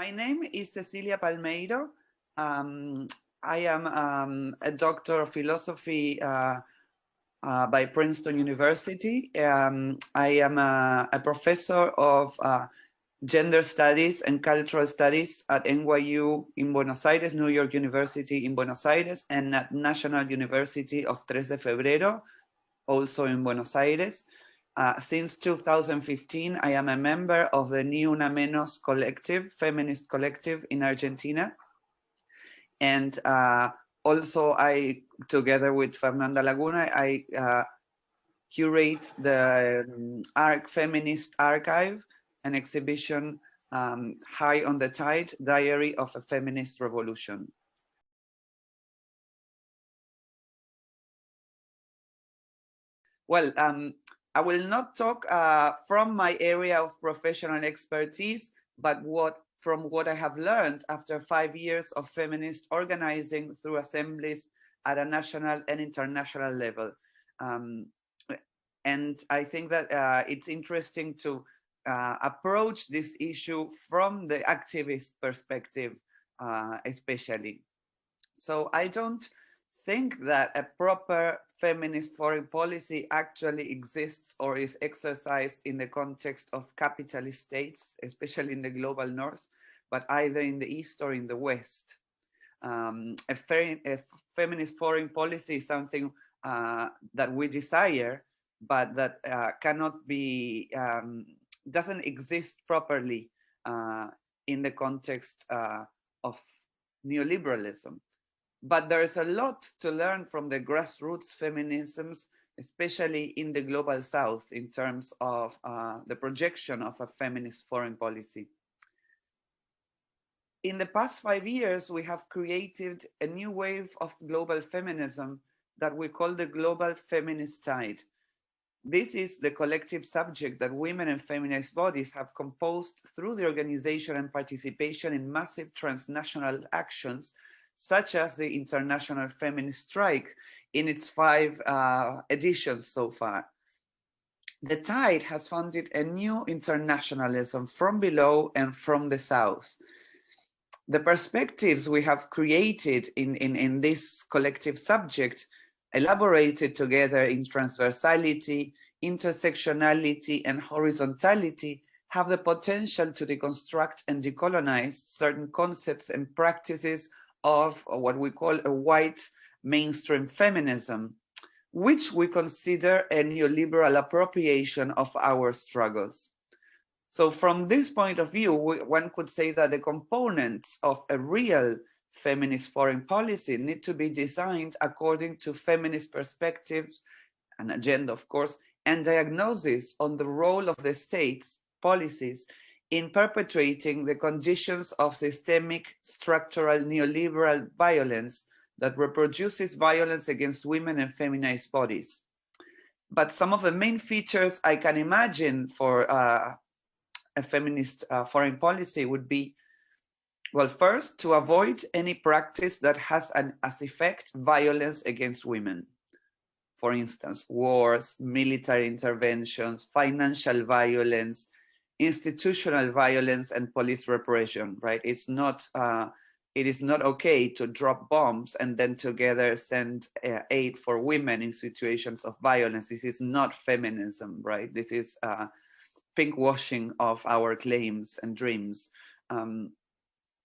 My name is Cecilia Palmeiro. I am a doctor of philosophy by Princeton University. I am a professor of gender studies and cultural studies at NYU in Buenos Aires, New York University in Buenos Aires, and at National University of 3 de Febrero, also in Buenos Aires. Since 2015, I am a member of the Ni Una Menos collective, feminist collective in Argentina. And also I, together with Fernanda Laguna, I curate the Feminist Archive, an exhibition, High on the Tide, Diary of a Feminist Revolution. Well, I will not talk from my area of professional expertise, but from what I have learned after 5 years of feminist organizing through assemblies at a national and international level. And I think that it's interesting to approach this issue from the activist perspective, especially. So I don't think that a proper feminist foreign policy actually exists or is exercised in the context of capitalist states, especially in the global north, but either in the east or in the west. A feminist foreign policy is something that we desire, but that cannot be, doesn't exist properly in the context of neoliberalism. But there is a lot to learn from the grassroots feminisms, especially in the global south, in terms of the projection of a feminist foreign policy. In the past 5 years, we have created a new wave of global feminism that we call the Global Feminist Tide. This is the collective subject that women and feminist bodies have composed through the organization and participation in massive transnational actions, such as the International Feminist Strike in its 5 editions so far. The Tide has founded a new internationalism from below and from the South. The perspectives we have created in this collective subject, elaborated together in transversality, intersectionality, and horizontality, have the potential to deconstruct and decolonize certain concepts and practices of what we call a white mainstream feminism, which we consider a neoliberal appropriation of our struggles. So from this point of view, one could say that the components of a real feminist foreign policy need to be designed according to feminist perspectives, an agenda, of course, and diagnosis on the role of the state's policies in perpetrating the conditions of systemic structural neoliberal violence that reproduces violence against women and feminized bodies. But some of the main features I can imagine for a feminist foreign policy would be, well, first, to avoid any practice that has as effect violence against women. For instance, wars, military interventions, financial violence, institutional violence, and police repression, right? It is not okay to drop bombs and then together send aid for women in situations of violence. This is not feminism, right? This is pinkwashing of our claims and dreams.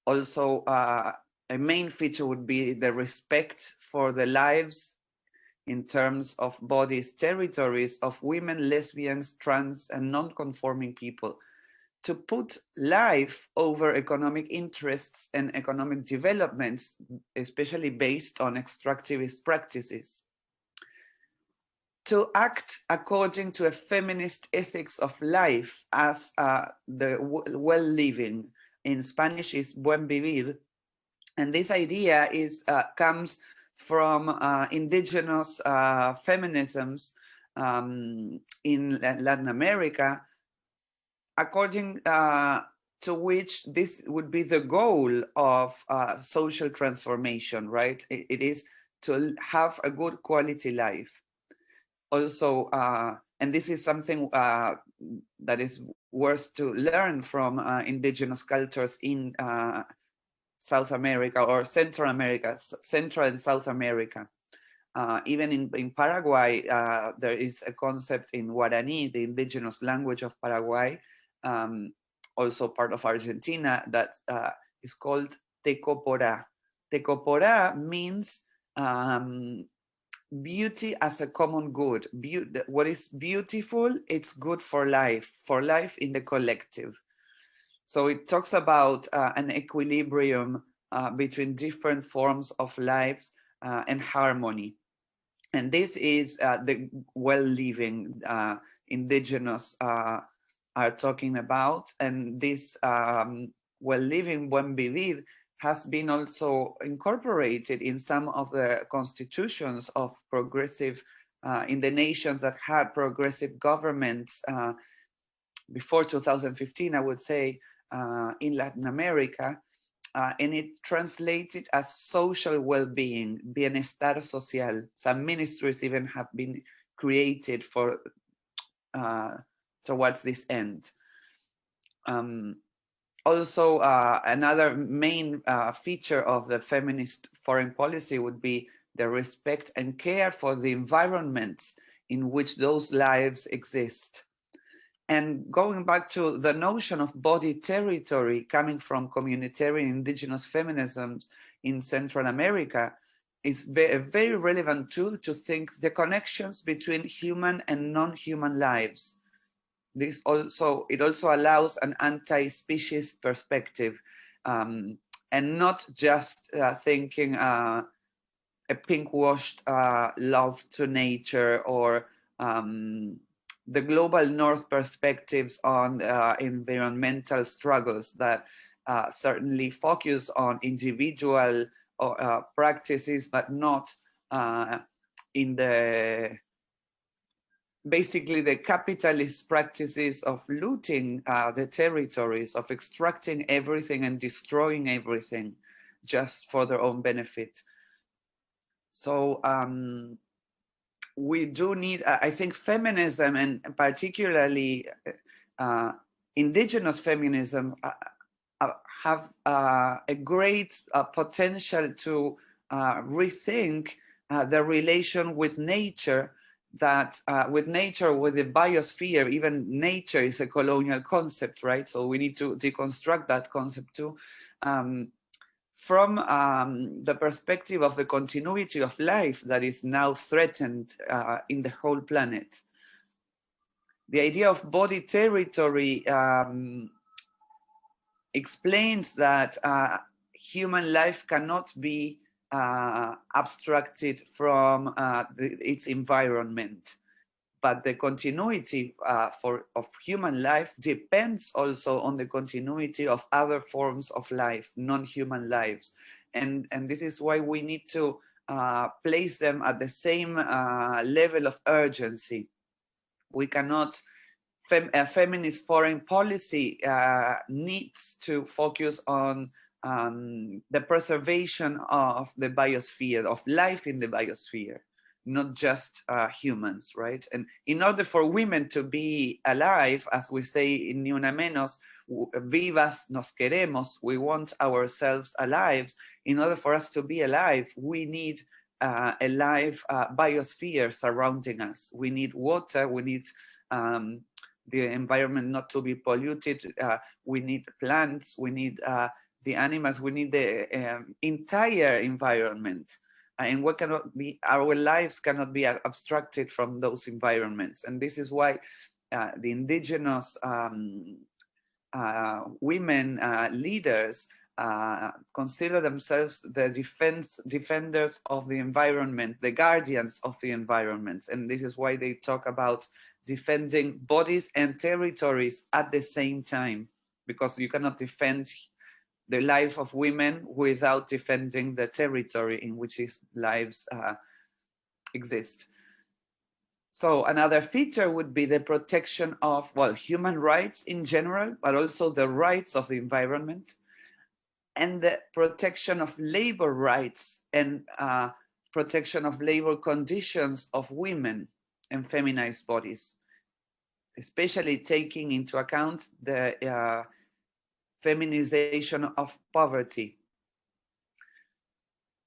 Also, a main feature would be the respect for the lives in terms of bodies, territories of women, lesbians, trans, and non-conforming people, to put life over economic interests and economic developments, especially based on extractivist practices. To act according to a feminist ethics of life as the well-living. In Spanish is buen vivir. And this idea comes from indigenous feminisms in Latin America, according to which this would be the goal of social transformation, right? It is to have a good quality life. Also, and this is something that is was to learn from indigenous cultures in South America or Central America, Central and South America. Even in Paraguay, there is a concept in Guarani, the indigenous language of Paraguay, also part of Argentina, that is called tecoporá. Tecoporá means beauty as a common good. What is beautiful, it's good for life in the collective. So it talks about an equilibrium between different forms of lives and harmony. And this is the well-living indigenous are talking about. And this well-living, buen vivir, has been also incorporated in some of the constitutions of progressive, in the nations that had progressive governments before 2015, I would say, in Latin America. And it translated as social well-being, bienestar social. Some ministries even have been created for towards this end. Also, another main feature of the feminist foreign policy would be the respect and care for the environments in which those lives exist. And going back to the notion of body territory coming from communitarian indigenous feminisms in Central America is a very relevant tool to think the connections between human and non-human lives. It also allows an anti-species perspective, and not just thinking a pink-washed love to nature or the global north perspectives on environmental struggles that certainly focus on individual practices, but not in the basically the capitalist practices of looting the territories, of extracting everything and destroying everything just for their own benefit. So we do need, I think, feminism, and particularly indigenous feminism, have a great potential to rethink the relation with nature, that with the biosphere. Even nature is a colonial concept, right? So we need to deconstruct that concept too. From the perspective of the continuity of life that is now threatened in the whole planet. The idea of body territory explains that human life cannot be abstracted from its environment, but the continuity of human life depends also on the continuity of other forms of life, non-human lives. And this is why we need to place them at the same level of urgency. We cannot, feminist foreign policy needs to focus on the preservation of the biosphere, of life in the biosphere, not just humans, right? And in order for women to be alive, as we say in Ni Una Menos, vivas nos queremos, we want ourselves alive. In order for us to be alive, we need a live biosphere surrounding us. We need water, we need the environment not to be polluted, we need plants, we need the animals, we need the entire environment. And what cannot be, our lives cannot be abstracted from those environments. And this is why the indigenous women leaders consider themselves the defenders of the environment, the guardians of the environment. And this is why they talk about defending bodies and territories at the same time, because you cannot defend the life of women without defending the territory in which these lives exist. So another feature would be the protection of, well, human rights in general, but also the rights of the environment, and the protection of labor rights and protection of labor conditions of women and feminized bodies. especially taking into account the feminization of poverty,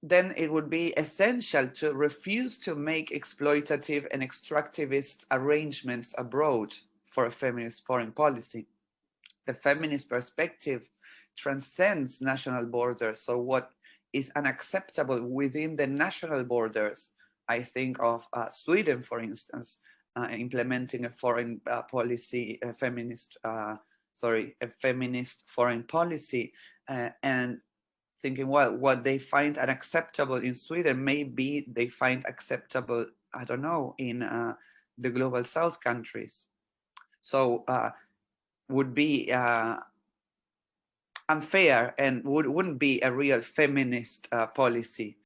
then it would be essential to refuse to make exploitative and extractivist arrangements abroad for a feminist foreign policy. The feminist perspective transcends national borders. So what is unacceptable within the national borders, I think of Sweden, for instance, implementing a foreign policy, a feminist foreign policy, and thinking, well, what they find unacceptable in Sweden, maybe they find acceptable, I don't know, in the global South countries. So would be unfair and wouldn't be a real feminist policy.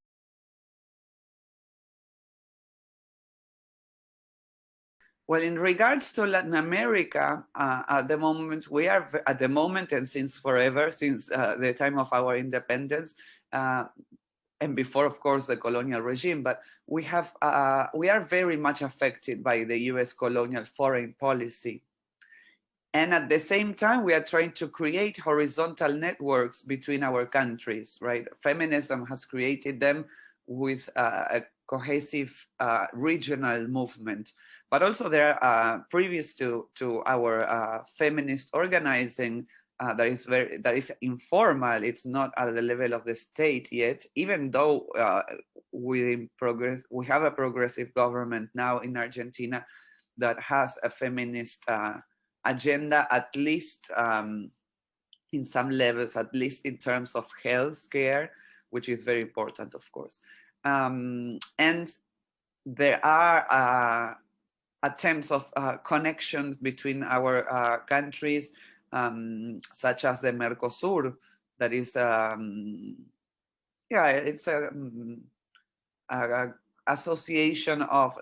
Well, in regards to Latin America, at the moment, and since forever, since the time of our independence, and before, of course, the colonial regime, but we are very much affected by the US colonial foreign policy. And at the same time, we are trying to create horizontal networks between our countries, right? Feminism has created them with a cohesive regional movement. But also there are, previous to our feminist organizing, that is informal. It's not at the level of the state yet, even though we have a progressive government now in Argentina that has a feminist agenda, at least in some levels, at least in terms of health care, which is very important, of course. And there are attempts of connections between our countries, such as the Mercosur, that is, it's a association of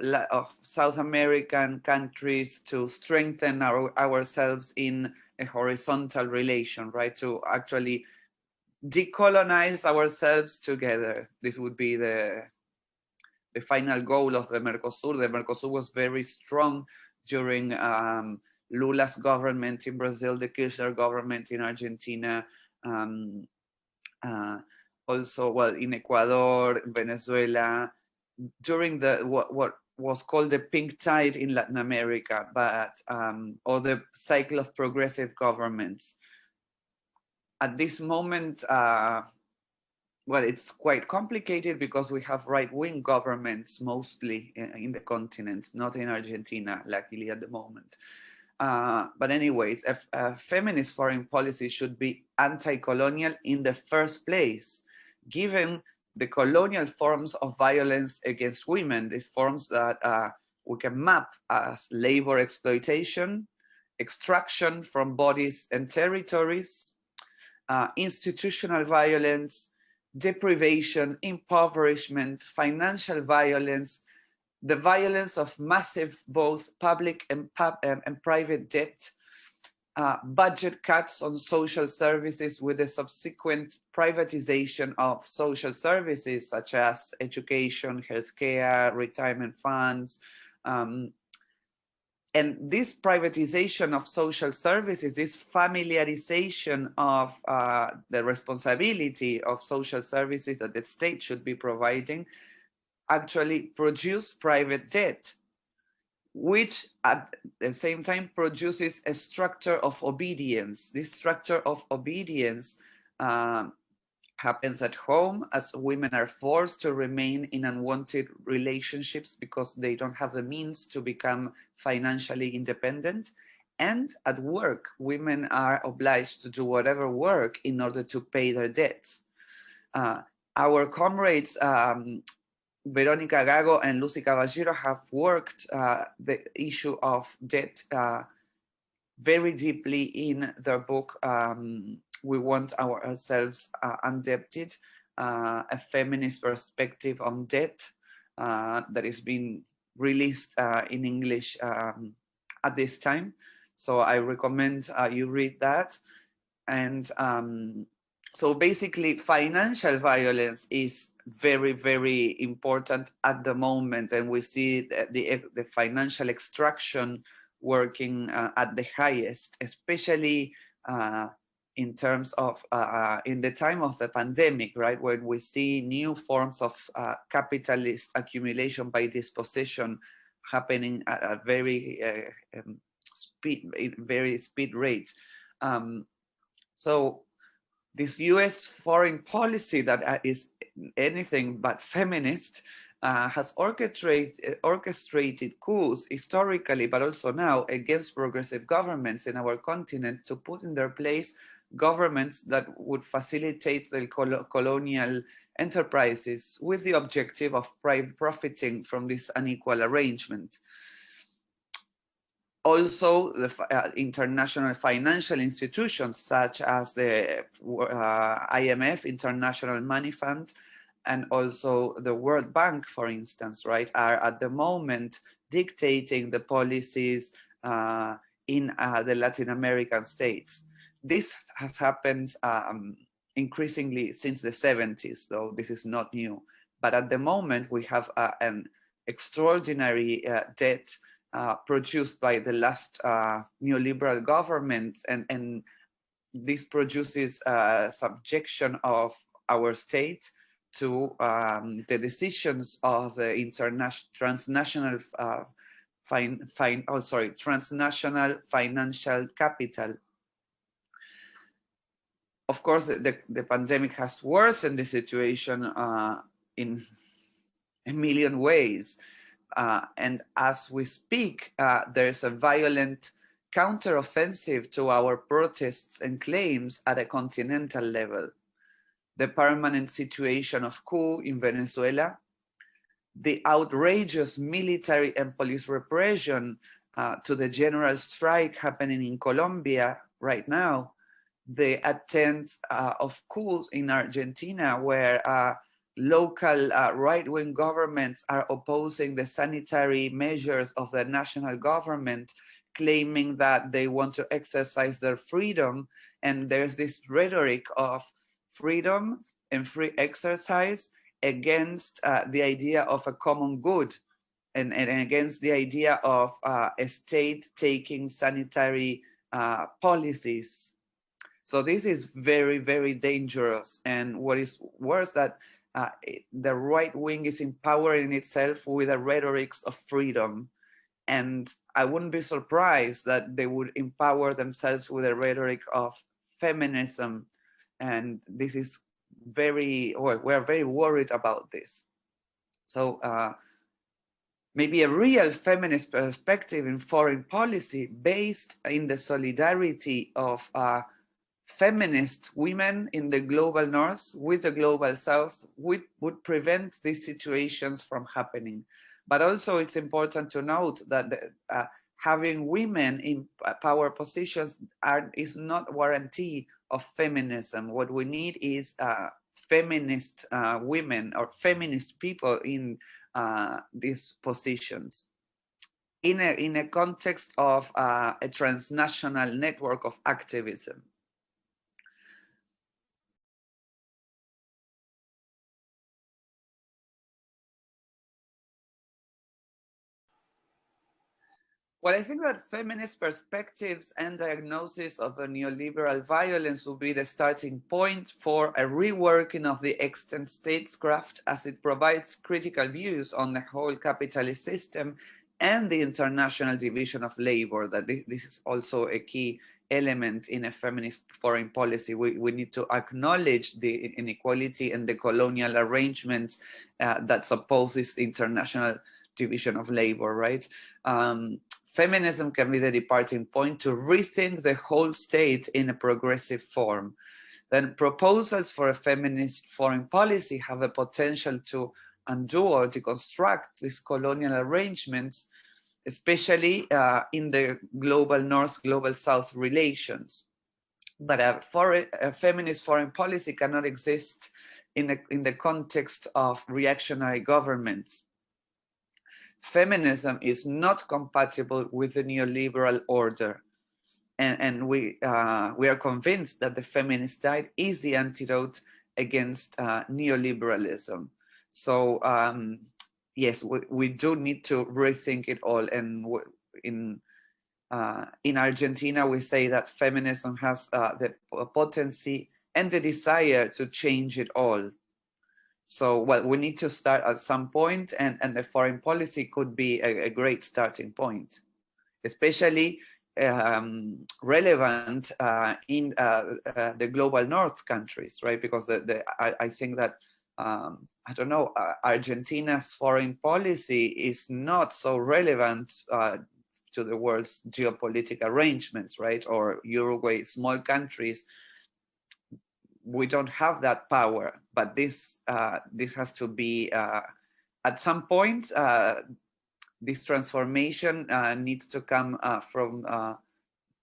South American countries to strengthen ourselves in a horizontal relation, right? To actually decolonize ourselves together. This would be the final goal of the Mercosur. The Mercosur was very strong during Lula's government in Brazil, the Kirchner government in Argentina, also, well, in Ecuador, Venezuela, during what was called the pink tide in Latin America, but or the cycle of progressive governments. At this moment, well, it's quite complicated because we have right-wing governments mostly in the continent, not in Argentina, luckily at the moment. But anyways, a feminist foreign policy should be anti-colonial in the first place, given the colonial forms of violence against women, these forms that we can map as labor exploitation, extraction from bodies and territories, institutional violence, deprivation, impoverishment, financial violence, the violence of massive both public and private debt, budget cuts on social services with the subsequent privatization of social services such as education, healthcare, retirement funds. And this privatization of social services, this familiarization of the responsibility of social services that the state should be providing, actually produce private debt, which at the same time produces a structure of obedience. This structure of obedience happens at home as women are forced to remain in unwanted relationships because they don't have the means to become financially independent. And at work, women are obliged to do whatever work in order to pay their debts. Our comrades, Verónica Gago and Lucy Caballero, have worked the issue of debt very deeply in their book, We Want Ourselves Undebted, a feminist perspective on debt, that is being released in English at this time. So I recommend you read that. And so basically financial violence is very, very important at the moment. And we see the financial extraction working at the highest, especially in terms of in the time of the pandemic, right, when we see new forms of capitalist accumulation by dispossession happening at a very speed rate. So this U.S. foreign policy that is anything but feminist has orchestrated coups historically, but also now, against progressive governments in our continent to put in their place governments that would facilitate the colonial enterprises with the objective of profiting from this unequal arrangement. Also, the international financial institutions such as the IMF, International Money Fund, and also the World Bank, for instance, right, are at the moment dictating the policies in the Latin American states. This has happened increasingly since the 70s, though this is not new. But at the moment, we have an extraordinary debt produced by the last neoliberal governments, and this produces subjection of our state to the decisions of the transnational financial capital. Of course, the pandemic has worsened the situation in a million ways. And as we speak, there's a violent counteroffensive to our protests and claims at a continental level. The permanent situation of coup in Venezuela, the outrageous military and police repression to the general strike happening in Colombia right now, the attempt of coups in Argentina, where local right-wing governments are opposing the sanitary measures of the national government, claiming that they want to exercise their freedom. And there's this rhetoric of freedom and free exercise against the idea of a common good, and against the idea of a state taking sanitary policies. So this is very, very dangerous. And what is worse, that the right wing is empowering itself with the rhetorics of freedom. And I wouldn't be surprised that they would empower themselves with a rhetoric of feminism. And this is we're very worried about this. So maybe a real feminist perspective in foreign policy based in the solidarity of feminist women in the global north with the global south would prevent these situations from happening. But also it's important to note that having women in power positions is not a guarantee of feminism. What we need is feminist women or feminist people in these positions. In a context of a transnational network of activism. Well, I think that feminist perspectives and diagnosis of a neoliberal violence will be the starting point for a reworking of the extant statecraft, as it provides critical views on the whole capitalist system and the international division of labor. That this is also a key element in a feminist foreign policy. We need to acknowledge the inequality and the colonial arrangements that supposes international division of labor, right? Feminism can be the departing point to rethink the whole state in a progressive form. Then proposals for a feminist foreign policy have a potential to undo or deconstruct these colonial arrangements, especially in the global north, global south relations. But a feminist foreign policy cannot exist in the context of reactionary governments. Feminism is not compatible with the neoliberal order. And we are convinced that the feminist tide is the antidote against neoliberalism. So yes, we do need to rethink it all. And In Argentina, we say that feminism has the potency and the desire to change it all. So, well, we need to start at some point, and the foreign policy could be a great starting point, especially relevant in the global north countries, right? Because I think that, I don't know, Argentina's foreign policy is not so relevant to the world's geopolitical arrangements, right? Or Uruguay, small countries, we don't have that power, but this has to be at some point. This transformation needs to come from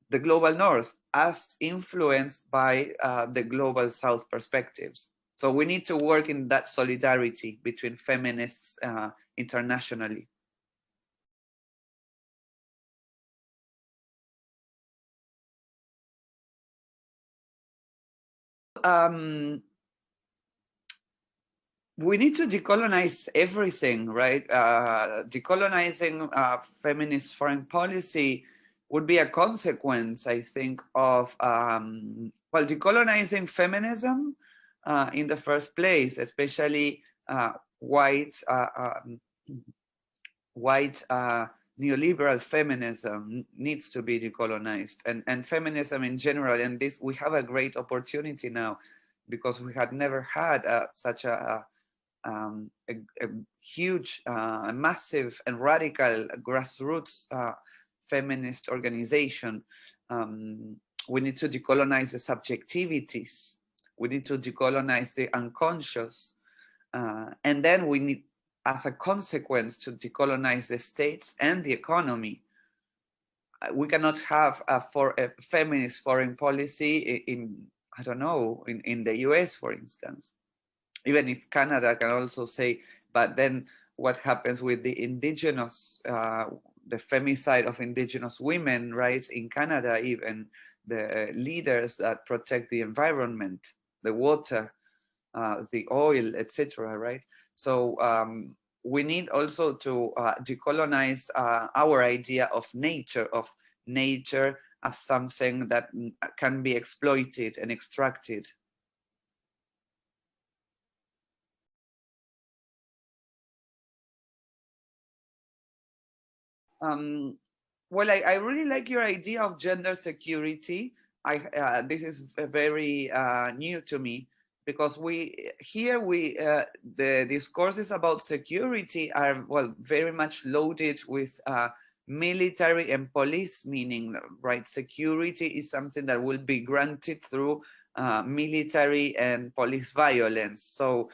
the global north, as influenced by the global south perspectives. So we need to work in that solidarity between feminists internationally. We need to decolonize everything, right? Decolonizing feminist foreign policy would be a consequence, I think, of, well, decolonizing feminism in the first place, especially white neoliberal feminism needs to be decolonized, and feminism in general. And this, we have a great opportunity now, because we had never had such a huge, massive and radical grassroots feminist organization. We need to decolonize the subjectivities. We need to decolonize the unconscious. And then we need, as a consequence, to decolonize the states and the economy. We cannot have a feminist foreign policy in, I don't know, in the US, for instance. Even if Canada can also say, but then what happens with the indigenous, the femicide of indigenous women, right? In Canada, even the leaders that protect the environment, the water, the oil, etc., right? So we need also to decolonize our idea of nature as something that can be exploited and extracted. Well, I really like your idea of gender security. This is very new to me, because the discourses about security are, well, very much loaded with military and police meaning, right? Security is something that will be granted through military and police violence. So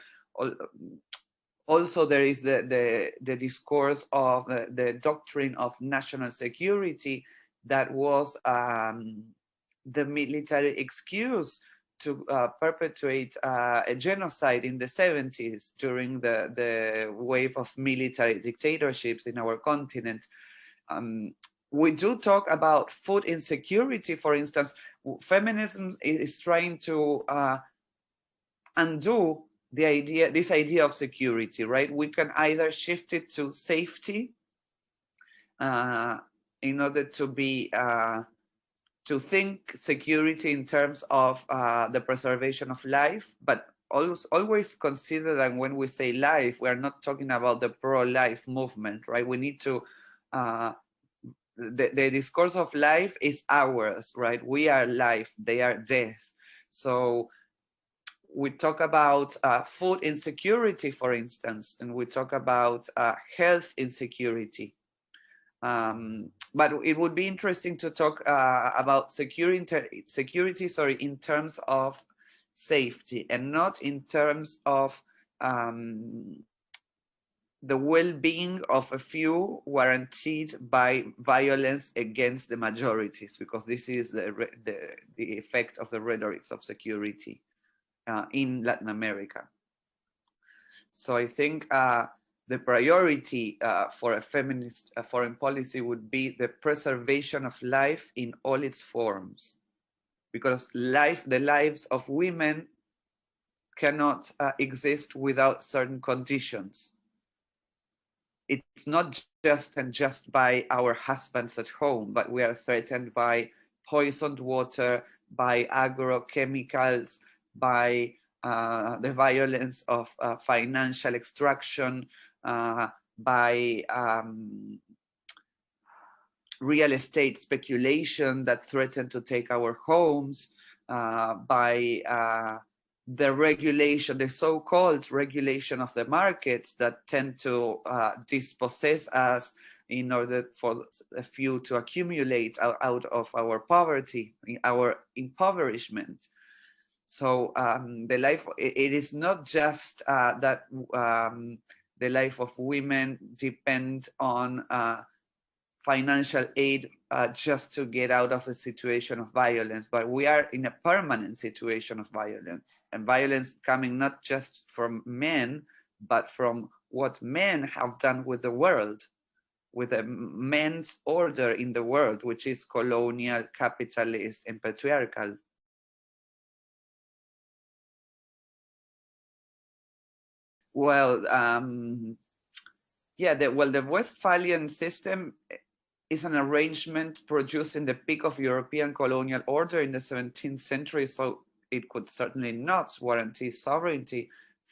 also there is the discourse of the doctrine of national security that was the military excuse to perpetuate a genocide in the 70s during the wave of military dictatorships in our continent. We do talk about food insecurity, for instance. Feminism is trying to undo this idea of security, right? We can either shift it to safety in order to be to think security in terms of the preservation of life, but always consider that when we say life, we are not talking about the pro-life movement, right? We need to the discourse of life is ours, right? We are life, they are death. So we talk about food insecurity, for instance, and we talk about health insecurity. But it would be interesting to talk about security, in terms of safety, and not in terms of the well-being of a few guaranteed by violence against the majorities, because this is the effect of the rhetorics of security in Latin America. So I think the priority for a feminist foreign policy would be the preservation of life in all its forms, because the lives of women cannot exist without certain conditions. it's not just by our husbands at home, but we are threatened by poisoned water, by agrochemicals, by the violence of financial extraction, by real estate speculation that threaten to take our homes, by the regulation, the so-called regulation of the markets that tend to dispossess us in order for a few to accumulate out of our poverty, our impoverishment. So the life, it is not just that the life of women depend on financial aid just to get out of a situation of violence, but we are in a permanent situation of violence, and violence coming not just from men, but from what men have done with the world, with the men's order in the world, which is colonial, capitalist, and patriarchal. Well, yeah, the Westphalian system is an arrangement produced in the peak of European colonial order in the 17th century, so it could certainly not guarantee sovereignty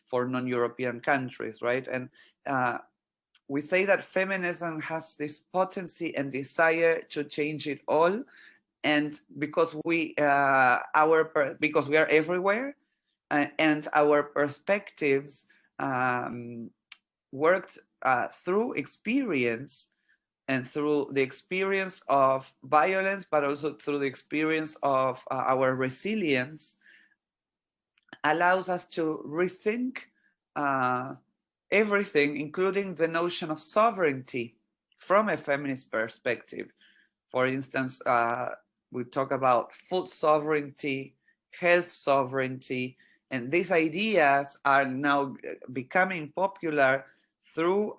for non-European countries, right? And we say that feminism has this potency and desire to change it all, and because we are everywhere, and our perspectives worked through experience, and through the experience of violence, but also through the experience of our resilience, allows us to rethink everything, including the notion of sovereignty from a feminist perspective. For instance, we talk about food sovereignty, health sovereignty, and these ideas are now becoming popular through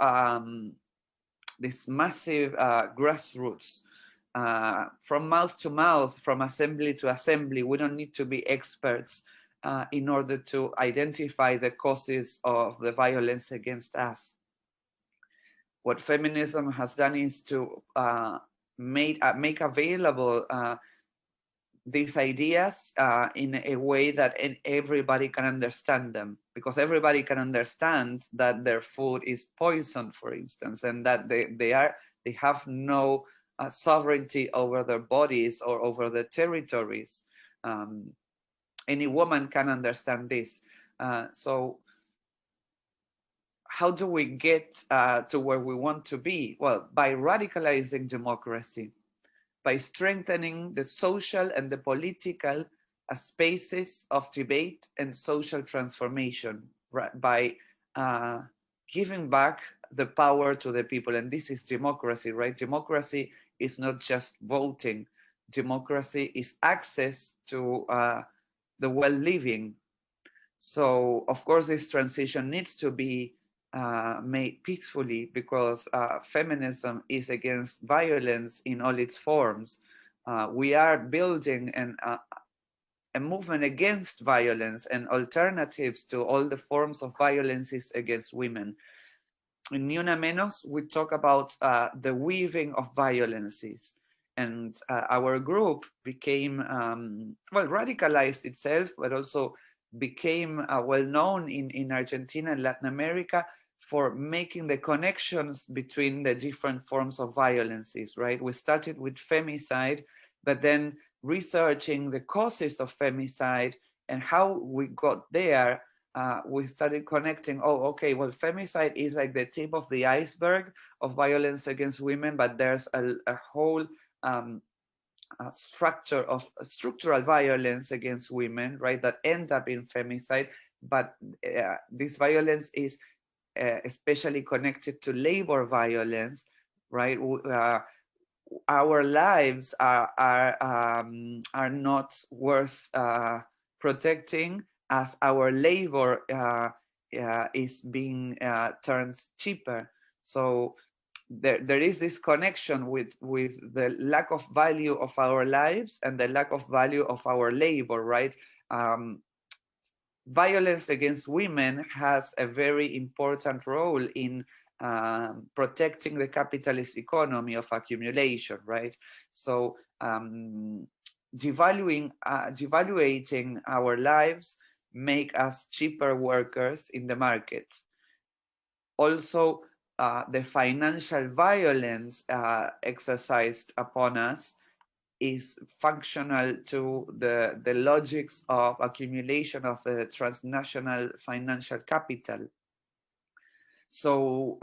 this massive grassroots, from mouth to mouth, from assembly to assembly. We don't need to be experts in order to identify the causes of the violence against us. What feminism has done is to make available these ideas in a way that everybody can understand them, because everybody can understand that their food is poisoned, for instance, and that they have no sovereignty over their bodies or over their territories. Any woman can understand this. So how do we get to where we want to be? Well, by radicalizing democracy, by strengthening the social and the political spaces of debate and social transformation, by giving back the power to the people. And this is democracy, right? Democracy is not just voting. Democracy is access to the well-living. So, of course, this transition needs to be made peacefully, because feminism is against violence in all its forms. We are building a movement against violence and alternatives to all the forms of violences against women. In Ni Una Menos, we talk about the weaving of violences. And our group became, well, radicalized itself, but also became well known in Argentina and Latin America for making the connections between the different forms of violences, right? We started with femicide, but then researching the causes of femicide and how we got there, we started connecting, oh, okay, well, femicide is like the tip of the iceberg of violence against women, but there's a whole structure of structural violence against women, right, that end up in femicide. But this violence is especially connected to labor violence, right? Our lives are not worth protecting, as our labor is being turned cheaper. So there is this connection with the lack of value of our lives and the lack of value of our labor, right? Violence against women has a very important role in protecting the capitalist economy of accumulation, right? So devaluating our lives make us cheaper workers in the market. Also, the financial violence exercised upon us is functional to the logics of accumulation of the transnational financial capital. So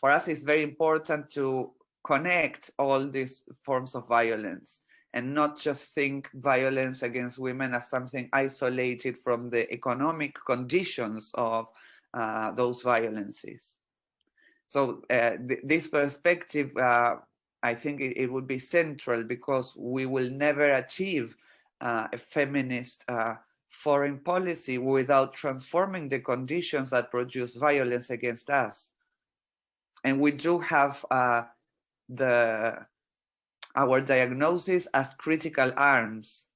for us, it's very important to connect all these forms of violence and not just think violence against women as something isolated from the economic conditions of those violences. So this perspective, I think it would be central, because we will never achieve a feminist foreign policy without transforming the conditions that produce violence against us. And we do have our diagnosis as critical arms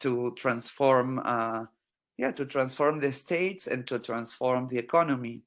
to transform, to transform the states and to transform the economy.